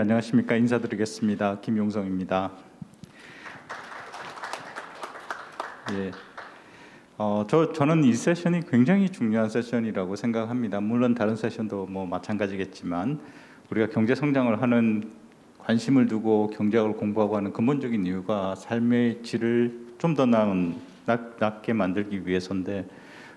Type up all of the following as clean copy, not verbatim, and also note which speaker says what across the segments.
Speaker 1: 안녕하십니까. 인사드리겠습니다. 김용성입니다. 예, 저는 이 세션이 굉장히 중요한 세션이라고 생각합니다. 물론 다른 세션도 뭐 마찬가지겠지만 우리가 경제 성장을 하는 관심을 두고 경제학을 공부하고 하는 근본적인 이유가 삶의 질을 좀 더 낮게 만들기 위해서인데,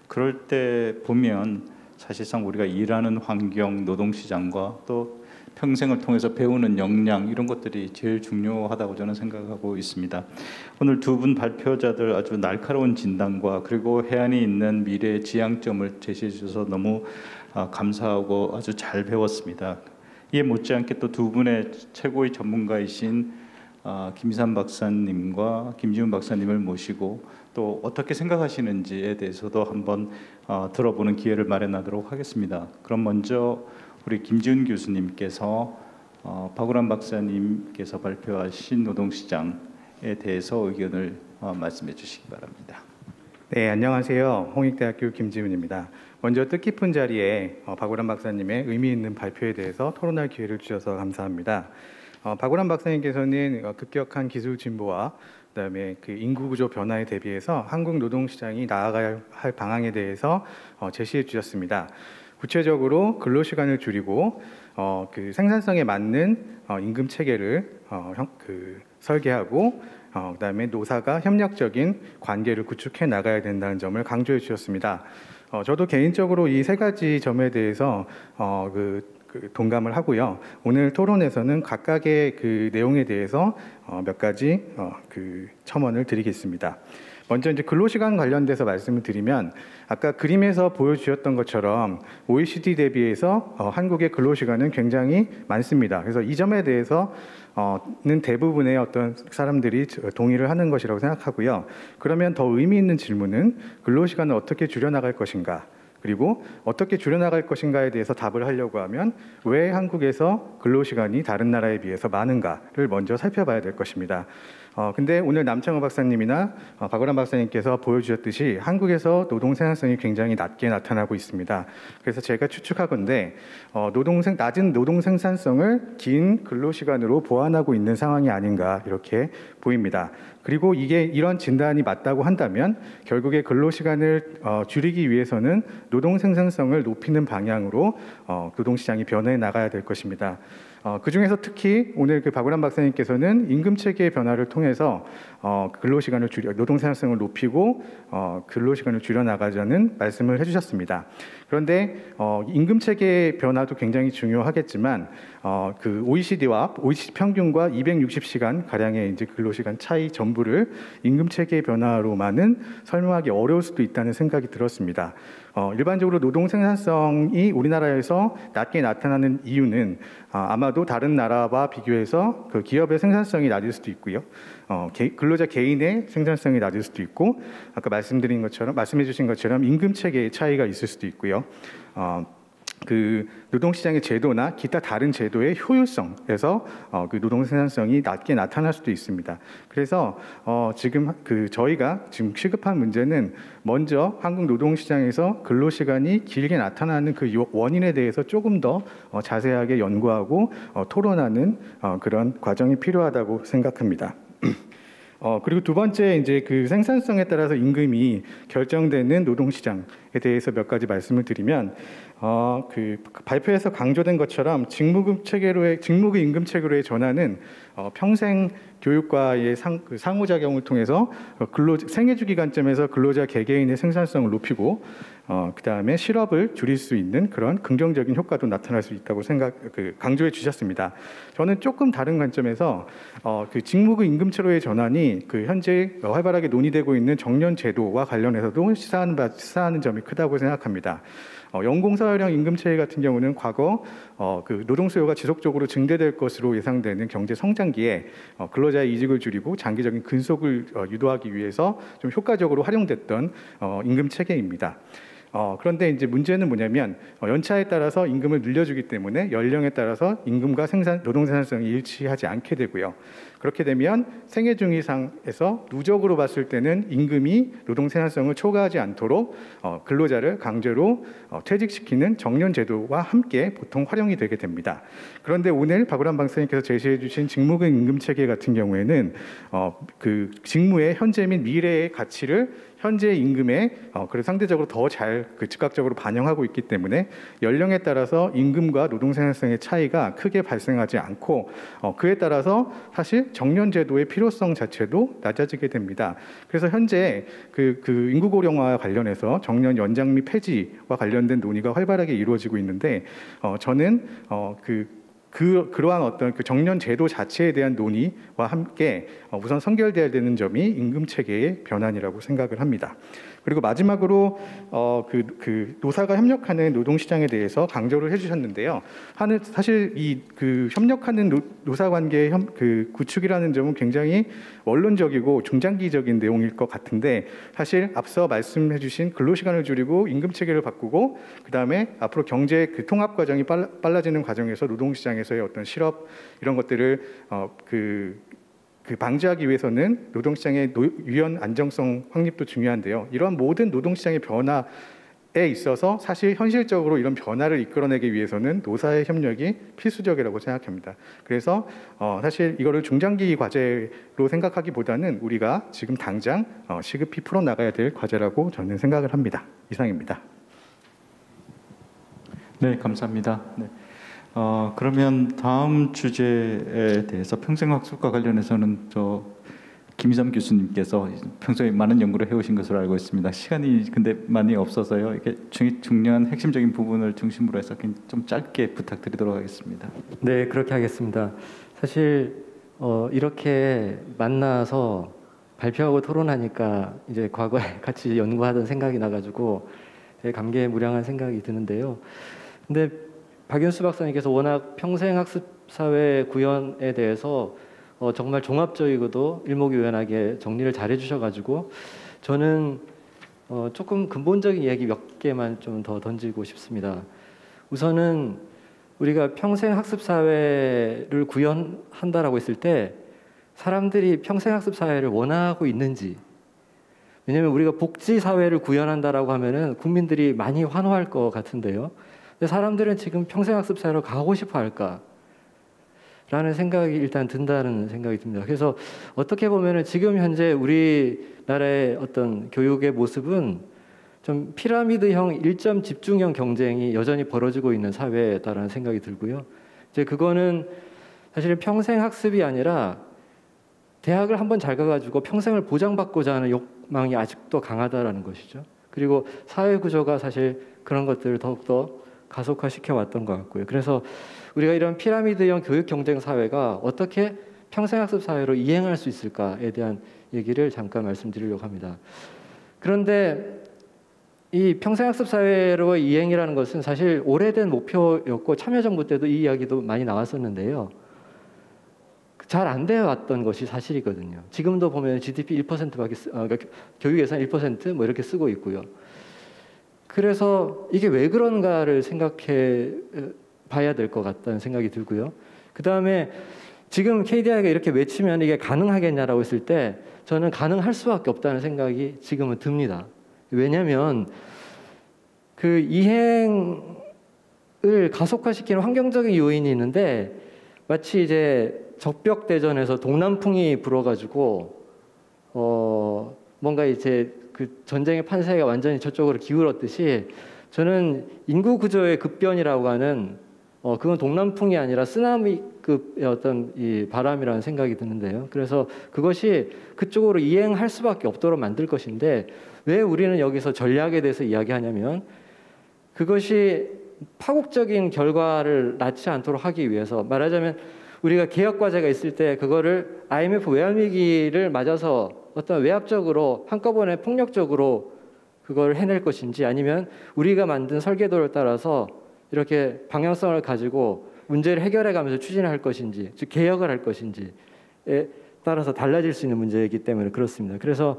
Speaker 1: 그럴 때 보면 사실상 우리가 일하는 환경, 노동시장과 또 평생을 통해서 배우는 역량, 이런 것들이 제일 중요하다고 저는 생각하고 있습니다. 오늘 두 분 발표자들 아주 날카로운 진단과 그리고 해안이 있는 미래의 지향점을 제시해 주셔서 너무 감사하고 아주 잘 배웠습니다. 이에 못지않게 또 두 분의 최고의 전문가이신 김희삼 박사님과 김지훈 박사님을 모시고 또 어떻게 생각하시는지에 대해서도 한번 들어보는 기회를 마련하도록 하겠습니다. 그럼 먼저 우리 김지훈 교수님께서 박우람 박사님께서 발표하신 노동시장에 대해서 의견을 말씀해 주시기 바랍니다.
Speaker 2: 네, 안녕하세요. 홍익대학교 김지훈입니다. 먼저 뜻깊은 자리에 박우람 박사님의 의미 있는 발표에 대해서 토론할 기회를 주셔서 감사합니다. 박우람 박사님께서는 급격한 기술 진보와 그다음에 그 인구 구조 변화에 대비해서 한국 노동시장이 나아가야 할 방향에 대해서 제시해 주셨습니다. 구체적으로 근로시간을 줄이고 그 생산성에 맞는 임금 체계를 설계하고 그다음에 노사가 협력적인 관계를 구축해 나가야 된다는 점을 강조해 주셨습니다. 저도 개인적으로 이 세 가지 점에 대해서 동감을 하고요. 오늘 토론에서는 각각의 그 내용에 대해서 몇 가지 첨언을 드리겠습니다. 먼저 이제 근로시간 관련돼서 말씀을 드리면, 아까 그림에서 보여주셨던 것처럼 OECD 대비해서 한국의 근로시간은 굉장히 많습니다. 그래서 이 점에 대해서는 대부분의 어떤 사람들이 동의를 하는 것이라고 생각하고요. 그러면 더 의미 있는 질문은 근로시간을 어떻게 줄여나갈 것인가, 그리고 어떻게 줄여나갈 것인가에 대해서 답을 하려고 하면 왜 한국에서 근로시간이 다른 나라에 비해서 많은가를 먼저 살펴봐야 될 것입니다. 근데 오늘 남창호 박사님이나 박우람 박사님께서 보여주셨듯이 한국에서 노동 생산성이 굉장히 낮게 나타나고 있습니다. 그래서 제가 추측하건대 낮은 노동 생산성을 긴 근로시간으로 보완하고 있는 상황이 아닌가 이렇게 보입니다. 그리고 이런 진단이 맞다고 한다면 결국에 근로시간을 줄이기 위해서는 노동 생산성을 높이는 방향으로 노동시장이 변해 나가야 될 것입니다. 그중에서 특히 오늘 박우람 박사님께서는 임금체계의 변화를 통해서 근로시간을 노동 생산성을 높이고 근로시간을 줄여나가자는 말씀을 해주셨습니다. 그런데 임금체계의 변화도 굉장히 중요하겠지만 그 OECD와 OECD 평균과 260시간 가량의 이제 근로시간 차이 전부를 임금체계의 변화로만은 설명하기 어려울 수도 있다는 생각이 들었습니다. 일반적으로 노동 생산성이 우리나라에서 낮게 나타나는 이유는 아마도 다른 나라와 비교해서 그 기업의 생산성이 낮을 수도 있고요. 근로자 개인의 생산성이 낮을 수도 있고, 아까 말씀해 주신 것처럼 임금 체계의 차이가 있을 수도 있고요. 그 노동시장의 제도나 기타 다른 제도의 효율성에서 그 노동 생산성이 낮게 나타날 수도 있습니다. 그래서 지금 저희가 지금 시급한 문제는 먼저 한국 노동시장에서 근로시간이 길게 나타나는 그 원인에 대해서 조금 더 자세하게 연구하고 토론하는 그런 과정이 필요하다고 생각합니다. 그리고 두 번째, 이제 그 생산성에 따라서 임금이 결정되는 노동시장에 대해서 몇 가지 말씀을 드리면, 그 발표에서 강조된 것처럼 직무급 임금 체계로의 전환은 평생 교육과의 상호작용을 통해서 생애주기 관점에서 근로자 개개인의 생산성을 높이고 그다음에 실업을 줄일 수 있는 그런 긍정적인 효과도 나타날 수 있다고 강조해 주셨습니다. 저는 조금 다른 관점에서 그 직무급 임금체로의 전환이 현재 활발하게 논의되고 있는 정년 제도와 관련해서도 시사하는 점이 크다고 생각합니다. 연공서열형 임금체계 같은 경우는 과거 그 노동 수요가 지속적으로 증대될 것으로 예상되는 경제 성장기에 근로자의 이직을 줄이고 장기적인 근속을 유도하기 위해서 좀 효과적으로 활용됐던 임금 체계입니다. 그런데 이제 문제는 뭐냐면 연차에 따라서 임금을 늘려주기 때문에 연령에 따라서 임금과 노동 생산성이 일치하지 않게 되고요. 그렇게 되면 생애 중이상에서 누적으로 봤을 때는 임금이 노동 생산성을 초과하지 않도록 근로자를 강제로 퇴직시키는 정년 제도와 함께 보통 활용이 되게 됩니다. 그런데 오늘 박우람 박사님께서 제시해 주신 직무급 임금 체계 같은 경우에는 그 직무의 현재 및 미래의 가치를 현재 임금에 그래서 상대적으로 더 잘 즉각적으로 반영하고 있기 때문에 연령에 따라서 임금과 노동 생산성의 차이가 크게 발생하지 않고 그에 따라서 사실 정년 제도의 필요성 자체도 낮아지게 됩니다. 그래서 현재 그 인구 고령화와 관련해서 정년 연장 및 폐지와 관련된 논의가 활발하게 이루어지고 있는데 저는 그러한 어떤 그 정년 제도 자체에 대한 논의와 함께 우선 선결돼야 되는 점이 임금 체계의 변환이라고 생각을 합니다. 그리고 마지막으로 그 노사가 협력하는 노동 시장에 대해서 강조를 해주셨는데요. 사실 이 그 협력하는 노사 관계 그 구축이라는 점은 굉장히 원론적이고 중장기적인 내용일 것 같은데 사실 앞서 말씀해주신 근로시간을 줄이고 임금 체계를 바꾸고 그 다음에 앞으로 경제 그 통합 과정이 빨라지는 과정에서 노동 시장에서의 어떤 실업 이런 것들을 그 방지하기 위해서는 노동시장의 유연 안정성 확립도 중요한데요. 이러한 모든 노동시장의 변화에 있어서 사실 현실적으로 이런 변화를 이끌어내기 위해서는 노사의 협력이 필수적이라고 생각합니다. 그래서 사실 이거를 중장기 과제로 생각하기보다는 우리가 지금 당장 시급히 풀어나가야 될 과제라고 저는 생각을 합니다. 이상입니다.
Speaker 1: 네, 감사합니다. 네. 그러면 다음 주제에 대해서 평생학습과 관련해서는 김희점 교수님께서 평소에 많은 연구를 해오신 것으로 알고 있습니다. 시간이 근데 많이 없어서요. 이렇게 중요한 핵심적인 부분을 중심으로 해서 좀 짧게 부탁드리도록 하겠습니다.
Speaker 3: 네, 그렇게 하겠습니다. 사실 이렇게 만나서 발표하고 토론하니까 이제 과거에 같이 연구하던 생각이 나가지고 되게 감개무량한 생각이 드는데요. 근데 박윤수 박사님께서 워낙 평생학습사회 구현에 대해서 정말 종합적이고도 일목요연하게 정리를 잘 해주셔가지고 저는 조금 근본적인 이야기 몇 개만 좀 더 던지고 싶습니다. 우선은 우리가 평생학습사회를 구현한다라고 했을 때 사람들이 평생학습사회를 원하고 있는지, 왜냐하면 우리가 복지사회를 구현한다라고 하면은 국민들이 많이 환호할 것 같은데요. 근데 사람들은 지금 평생학습 사회로 가고 싶어 할까? 라는 생각이 일단 든다는 생각이 듭니다. 그래서 어떻게 보면은 지금 현재 우리나라의 어떤 교육의 모습은 좀 피라미드형 1점 집중형 경쟁이 여전히 벌어지고 있는 사회다라는 생각이 들고요. 이제 그거는 사실 평생학습이 아니라 대학을 한번 잘 가가지고 평생을 보장받고자 하는 욕망이 아직도 강하다라는 것이죠. 그리고 사회 구조가 사실 그런 것들을 더욱더 가속화시켜 왔던 것 같고요. 그래서 우리가 이런 피라미드형 교육 경쟁 사회가 어떻게 평생학습 사회로 이행할 수 있을까에 대한 얘기를 잠깐 말씀드리려고 합니다. 그런데 이 평생학습 사회로 이행이라는 것은 사실 오래된 목표였고 참여정부 때도 이 이야기도 많이 나왔었는데요. 잘 안 되어 왔던 것이 사실이거든요. 지금도 보면 GDP 1%밖에 그러니까 교육 예산 1% 뭐 이렇게 쓰고 있고요. 그래서 이게 왜 그런가를 생각해 봐야 될 것 같다는 생각이 들고요. 그 다음에 지금 KDI가 이렇게 외치면 이게 가능하겠냐라고 했을 때 저는 가능할 수밖에 없다는 생각이 지금은 듭니다. 왜냐하면 그 이행을 가속화시키는 환경적인 요인이 있는데 마치 이제 적벽대전에서 동남풍이 불어가지고 뭔가 이제 그 전쟁의 판세가 완전히 저쪽으로 기울었듯이 저는 인구 구조의 급변이라고 하는 그건 동남풍이 아니라 쓰나미급의 어떤 이 바람이라는 생각이 드는데요. 그래서 그것이 그쪽으로 이행할 수밖에 없도록 만들 것인데 왜 우리는 여기서 전략에 대해서 이야기하냐면 그것이 파국적인 결과를 낳지 않도록 하기 위해서 말하자면 우리가 개혁 과제가 있을 때 그거를 IMF 외환위기를 맞아서 어떤 외압적으로 한꺼번에 폭력적으로 그걸 해낼 것인지 아니면 우리가 만든 설계도를 따라서 이렇게 방향성을 가지고 문제를 해결해 가면서 추진할 것인지 즉 개혁을 할 것인지에 따라서 달라질 수 있는 문제이기 때문에 그렇습니다. 그래서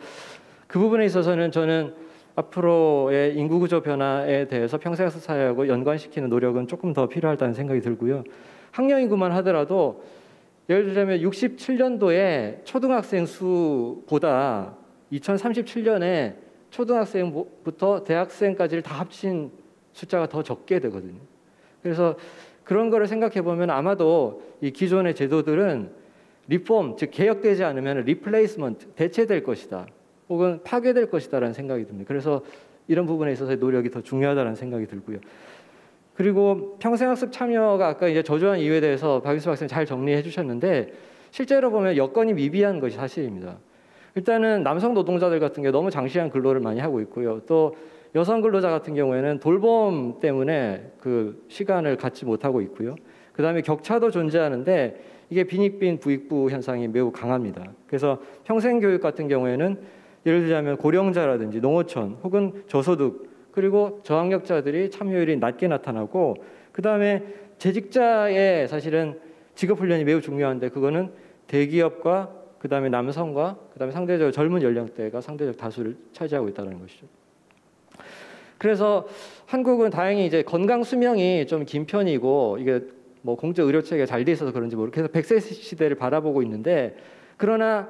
Speaker 3: 그 부분에 있어서는 저는 앞으로의 인구구조 변화에 대해서 평생학습 사회하고 연관시키는 노력은 조금 더 필요하다는 생각이 들고요. 학령 인구만 하더라도 예를 들자면 67년도에 초등학생 수보다 2037년에 초등학생부터 대학생까지를 다 합친 숫자가 더 적게 되거든요. 그래서 그런 거를 생각해 보면 아마도 이 기존의 제도들은 리폼, 즉 개혁되지 않으면 리플레이스먼트, 대체될 것이다. 혹은 파괴될 것이다라는 생각이 듭니다. 그래서 이런 부분에 있어서의 노력이 더 중요하다는 생각이 들고요. 그리고 평생학습 참여가 아까 이제 저조한 이유에 대해서 박윤수 박사님 잘 정리해 주셨는데 실제로 보면 여건이 미비한 것이 사실입니다. 일단은 남성 노동자들 같은 경우 너무 장시간 근로를 많이 하고 있고요. 또 여성 근로자 같은 경우에는 돌봄 때문에 그 시간을 갖지 못하고 있고요. 그다음에 격차도 존재하는데 이게 빈익빈 부익부 현상이 매우 강합니다. 그래서 평생교육 같은 경우에는 예를 들자면 고령자라든지 농어촌 혹은 저소득 그리고 저학력자들이 참여율이 낮게 나타나고 그다음에 재직자의 사실은 직업훈련이 매우 중요한데 그거는 대기업과 그다음에 남성과 그다음에 상대적으로 젊은 연령대가 상대적 다수를 차지하고 있다는 것이죠. 그래서 한국은 다행히 이제 건강 수명이 좀 긴 편이고 이게 뭐 공적 의료 체계가 잘 돼 있어서 그런지 모르겠어서 100세 시대를 바라보고 있는데 그러나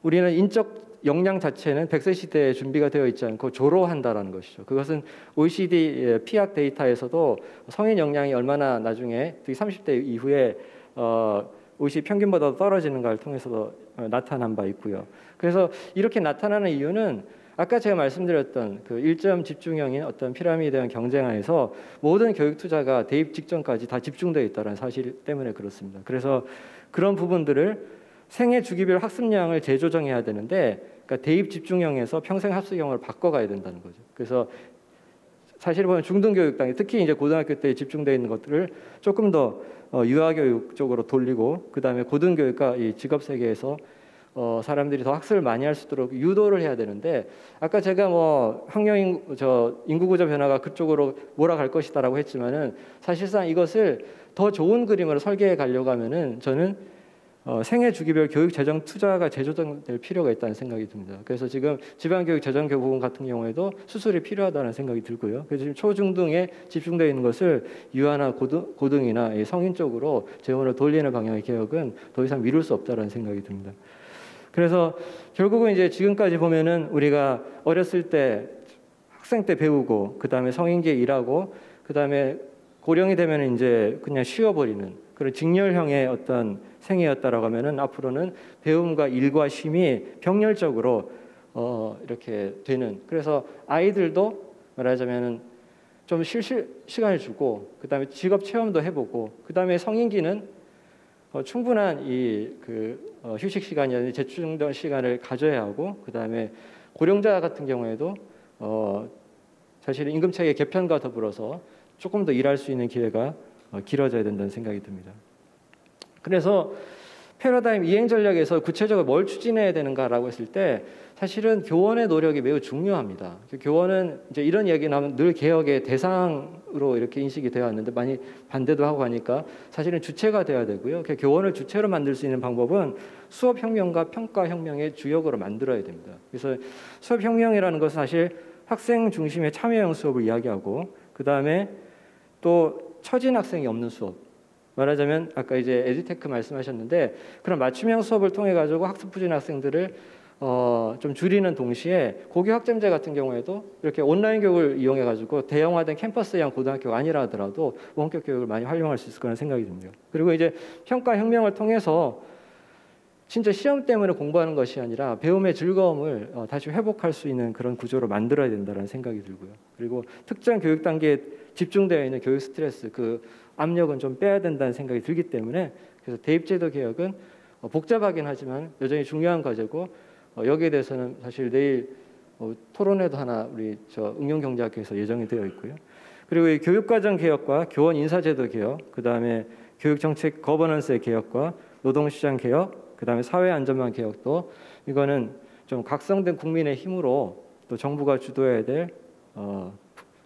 Speaker 3: 우리는 인적 역량 자체는 100세 시대에 준비가 되어 있지 않고 조로한다라는 것이죠. 그것은 OECD 피약 데이터에서도 성인 역량이 얼마나 나중에 특히 30대 이후에 OECD 평균보다 떨어지는가를 통해서도 나타난 바 있고요. 그래서 이렇게 나타나는 이유는 아까 제가 말씀드렸던 그 1점 집중형인 어떤 피라미드형 경쟁하에서 모든 교육 투자가 대입 직전까지 다 집중되어 있다는 사실 때문에 그렇습니다. 그래서 그런 부분들을 생애 주기별 학습량을 재조정해야 되는데 그러니까 대입 집중형에서 평생 학습형으로 바꿔가야 된다는 거죠. 그래서 사실 보면 중등교육당에 특히 이제 고등학교 때 집중되어 있는 것들을 조금 더 유아교육 쪽으로 돌리고 그다음에 고등교육과 이 직업 세계에서 사람들이 더 학습을 많이 할 수 있도록 유도를 해야 되는데 아까 제가 뭐 학령 인구 구조 변화가 그쪽으로 몰아갈 것이다라고 했지만은 사실상 이것을 더 좋은 그림으로 설계해 가려고 하면은 저는 생애 주기별 교육 재정 투자가 재조정될 필요가 있다는 생각이 듭니다. 그래서 지금 지방교육 재정교 부분 같은 경우에도 수술이 필요하다는 생각이 들고요. 그래서 지금 초중등에 집중되어 있는 것을 유아나 고등이나 성인 쪽으로 재원을 돌리는 방향의 개혁은 더 이상 미룰 수 없다는 생각이 듭니다. 그래서 결국은 이제 지금까지 보면은 우리가 어렸을 때 학생 때 배우고 그다음에 성인기에 일하고 그다음에 고령이 되면 이제 그냥 쉬어버리는 그런 직렬형의 어떤 생애였다라고 하면은 앞으로는 배움과 일과 쉼이 병렬적으로 이렇게 되는 그래서 아이들도 말하자면은 좀 쉴 시간을 주고 그다음에 직업 체험도 해보고 그다음에 성인기는 충분한 휴식 시간이나 재충전 시간을 가져야 하고 그다음에 고령자 같은 경우에도 사실 임금 체계 개편과 더불어서 조금 더 일할 수 있는 기회가 길어져야 된다는 생각이 듭니다. 그래서 패러다임 이행 전략에서 구체적으로 뭘 추진해야 되는가라고 했을 때 사실은 교원의 노력이 매우 중요합니다. 교원은 이제 이런 얘기 나오면 늘 개혁의 대상으로 이렇게 인식이 되어 왔는데 많이 반대도 하고 하니까 사실은 주체가 되어야 되고요. 교원을 주체로 만들 수 있는 방법은 수업혁명과 평가혁명의 주역으로 만들어야 됩니다. 그래서 수업혁명이라는 것은 사실 학생 중심의 참여형 수업을 이야기하고 그 다음에 또 처진 학생이 없는 수업 말하자면 아까 이제 에듀테크 말씀하셨는데 그런 맞춤형 수업을 통해 가지고 학습 부진 학생들을 좀 줄이는 동시에 고교 학점제 같은 경우에도 이렇게 온라인 교육을 이용해 가지고 대형화된 캠퍼스형 고등학교가 아니라 하더라도 원격 교육을 많이 활용할 수 있을 거라는 생각이 듭니다. 그리고 이제 평가 혁명을 통해서 진짜 시험 때문에 공부하는 것이 아니라 배움의 즐거움을 다시 회복할 수 있는 그런 구조로 만들어야 된다는 생각이 들고요. 그리고 특정 교육 단계에 집중되어 있는 교육 스트레스 그 압력은 좀 빼야 된다는 생각이 들기 때문에 그래서 대입제도 개혁은 복잡하긴 하지만 여전히 중요한 과제고 여기에 대해서는 사실 내일 토론회도 하나 우리 응용경제학회에서 예정이 되어 있고요. 그리고 이 교육과정 개혁과 교원 인사제도 개혁, 그 다음에 교육정책 거버넌스의 개혁과 노동시장 개혁, 그 다음에 사회안전망 개혁도 이거는 좀 각성된 국민의 힘으로 또 정부가 주도해야 될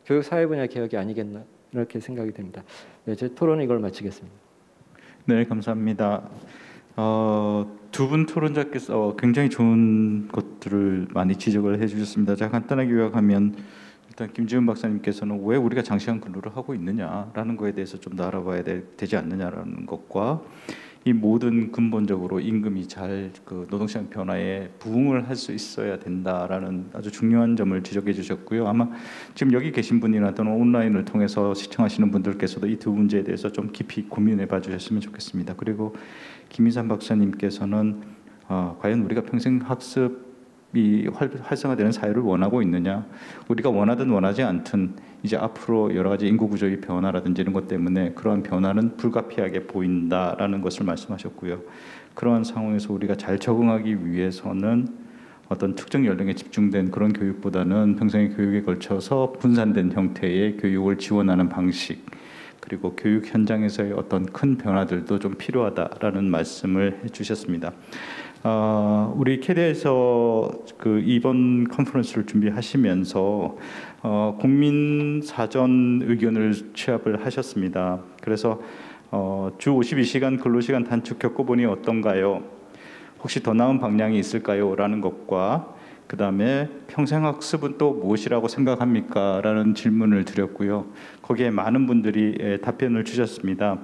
Speaker 3: 교육 사회 분야 개혁이 아니겠나 이렇게 생각이 됩니다. 네, 제 토론은 이걸 마치겠습니다.
Speaker 1: 네, 감사합니다. 두 분 토론자께서 굉장히 좋은 것들을 많이 지적을 해주셨습니다. 제가 간단하게 요약하면 일단 김지훈 박사님께서는 왜 우리가 장시간 근로를 하고 있느냐라는 거에 대해서 좀 더 알아봐야 되지 않느냐라는 것과 이 모든 근본적으로 임금이 잘 그 노동시장 변화에 부응을 할 수 있어야 된다라는 아주 중요한 점을 지적해 주셨고요. 아마 지금 여기 계신 분이나 또는 온라인을 통해서 시청하시는 분들께서도 이 두 문제에 대해서 좀 깊이 고민해 봐 주셨으면 좋겠습니다. 그리고 김인삼 박사님께서는 과연 우리가 평생 학습이 활성화되는 사회를 원하고 있느냐, 우리가 원하든 원하지 않든 이제 앞으로 여러 가지 인구 구조의 변화라든지 이런 것 때문에 그러한 변화는 불가피하게 보인다라는 것을 말씀하셨고요. 그러한 상황에서 우리가 잘 적응하기 위해서는 어떤 특정 연령에 집중된 그런 교육보다는 평생의 교육에 걸쳐서 분산된 형태의 교육을 지원하는 방식, 그리고 교육 현장에서의 어떤 큰 변화들도 좀 필요하다라는 말씀을 해주셨습니다. 우리 캐리에서 그 이번 컨퍼런스를 준비하시면서 국민 사전 의견을 취합을 하셨습니다. 그래서 주 52시간 근로시간 단축 겪어보니 어떤가요? 혹시 더 나은 방향이 있을까요? 라는 것과 그 다음에 평생학습은 또 무엇이라고 생각합니까? 라는 질문을 드렸고요. 거기에 많은 분들이 답변을 주셨습니다.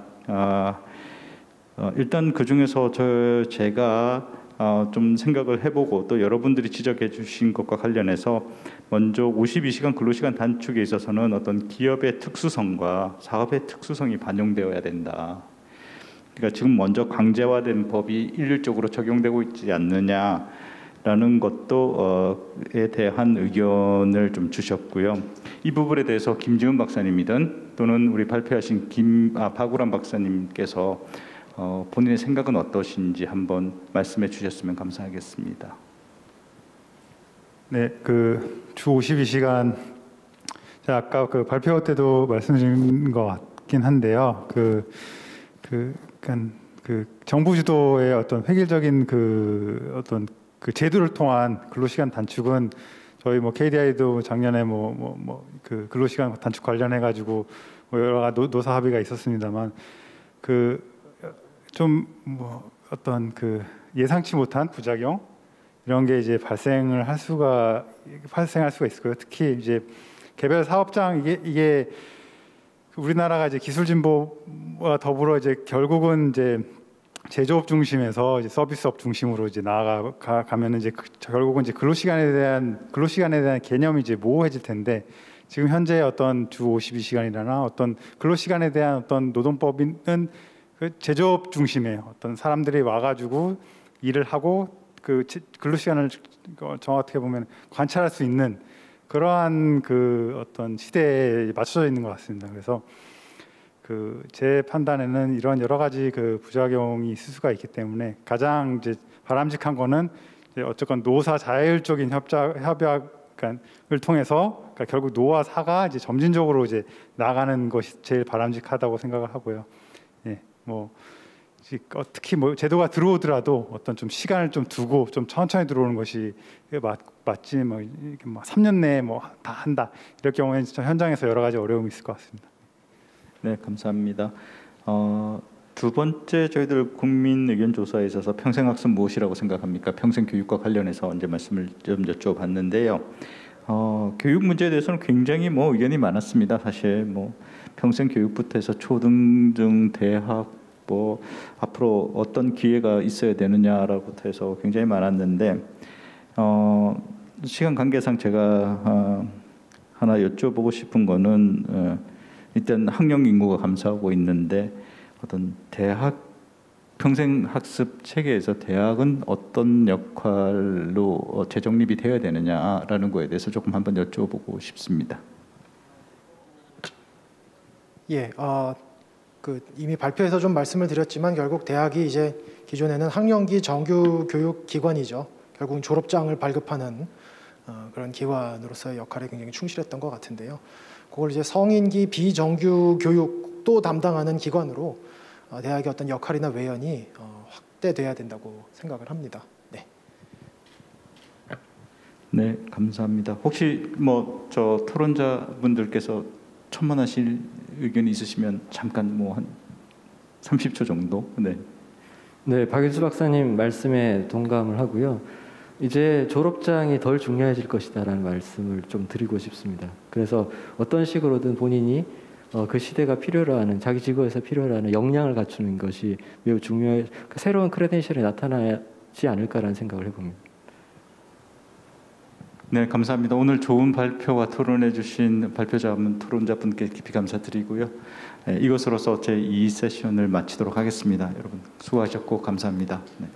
Speaker 1: 일단 그 중에서 제가 좀 생각을 해보고 또 여러분들이 지적해 주신 것과 관련해서 먼저 52시간 근로시간 단축에 있어서는 어떤 기업의 특수성과 사업의 특수성이 반영되어야 된다. 그러니까 지금 먼저 강제화된 법이 일률적으로 적용되고 있지 않느냐라는 것도에 대한 의견을 좀 주셨고요. 이 부분에 대해서 김지훈 박사님이든 또는 우리 발표하신 박우람 박사님께서 본인의 생각은 어떠신지 한번 말씀해 주셨으면 감사하겠습니다.
Speaker 4: 네, 그 주 52시간 제가 아까 그 발표 때도 말씀드린 것 같긴 한데요. 그 정부 주도의 어떤 획일적인 어떤 제도를 통한 근로시간 단축은 저희 KDI도 작년에 그 근로시간 단축 관련해 가지고 여러 가지 노사 합의가 있었습니다만 어떤 예상치 못한 부작용 이런 게 이제 발생할 수가 있을 거예요. 특히 이제 개별 사업장 이게 우리나라가 이제 기술 진보와 더불어 이제 결국은 이제 제조업 중심에서 이제 서비스업 중심으로 이제 나아가면 이제 결국은 이제 근로시간에 대한 개념이 이제 모호해질 텐데, 지금 현재 어떤 주 52시간이라나 어떤 근로시간에 대한 어떤 노동법은 제조업 중심의 어떤 사람들이 와가지고 일을 하고 근로시간을 정확하게 보면 관찰할 수 있는 그러한 어떤 시대에 맞춰져 있는 것 같습니다. 그래서 제 판단에는 이런 여러 가지 부작용이 있을 수가 있기 때문에 가장 이제 바람직한 거는 이제 어쨌건 노사 자율적인 협약을 통해서 결국 노와 사가 이제 점진적으로 이제 나가는 것이 제일 바람직하다고 생각을 하고요. 예, 특히 제도가 들어오더라도 어떤 좀 시간을 좀 두고 좀 천천히 들어오는 것이 맞지 이렇게 3년 내에 다 한다 이럴 경우에는 진짜 현장에서 여러 가지 어려움이 있을 것 같습니다.
Speaker 1: 네, 감사합니다. 두 번째 저희들 국민 의견 조사에 있어서 평생학습 무엇이라고 생각합니까? 평생교육과 관련해서 이제 말씀을 좀 여쭤봤는데요. 교육 문제에 대해서는 굉장히 의견이 많았습니다. 사실 평생교육부터 해서 초등중, 대학 앞으로 어떤 기회가 있어야 되느냐라고부터 해서 굉장히 많았는데 시간 관계상 제가 하나 여쭤보고 싶은 거는 일단 학령 인구가 감소하고 있는데 어떤 대학 평생 학습 체계에서 대학은 어떤 역할로 재정립이 되어야 되느냐라는 거에 대해서 조금 한번 여쭤보고 싶습니다.
Speaker 5: 예, 이미 발표에서 좀 말씀을 드렸지만 결국 대학이 이제 기존에는 학령기 정규 교육 기관이죠. 결국은 졸업장을 발급하는 그런 기관으로서의 역할에 굉장히 충실했던 것 같은데요. 그걸 이제 성인기 비정규 교육도 담당하는 기관으로 대학의 어떤 역할이나 외연이 확대돼야 된다고 생각을 합니다. 네.
Speaker 1: 네, 감사합니다. 혹시 저 토론자분들께서 첨언하실 의견이 있으시면 잠깐 한 30초 정도. 네.
Speaker 3: 네, 박일수 박사님 말씀에 동감을 하고요. 이제 졸업장이 덜 중요해질 것이다라는 말씀을 좀 드리고 싶습니다. 그래서 어떤 식으로든 본인이 그 시대가 필요로 하는 자기 직업에서 필요로 하는 역량을 갖추는 것이 매우 중요해 새로운 크레덴셜이 나타나지 않을까라는 생각을 해봅니다.
Speaker 1: 네, 감사합니다. 오늘 좋은 발표와 토론해 주신 토론자분께 깊이 감사드리고요. 이것으로서 제2 세션을 마치도록 하겠습니다. 여러분 수고하셨고 감사합니다. 네.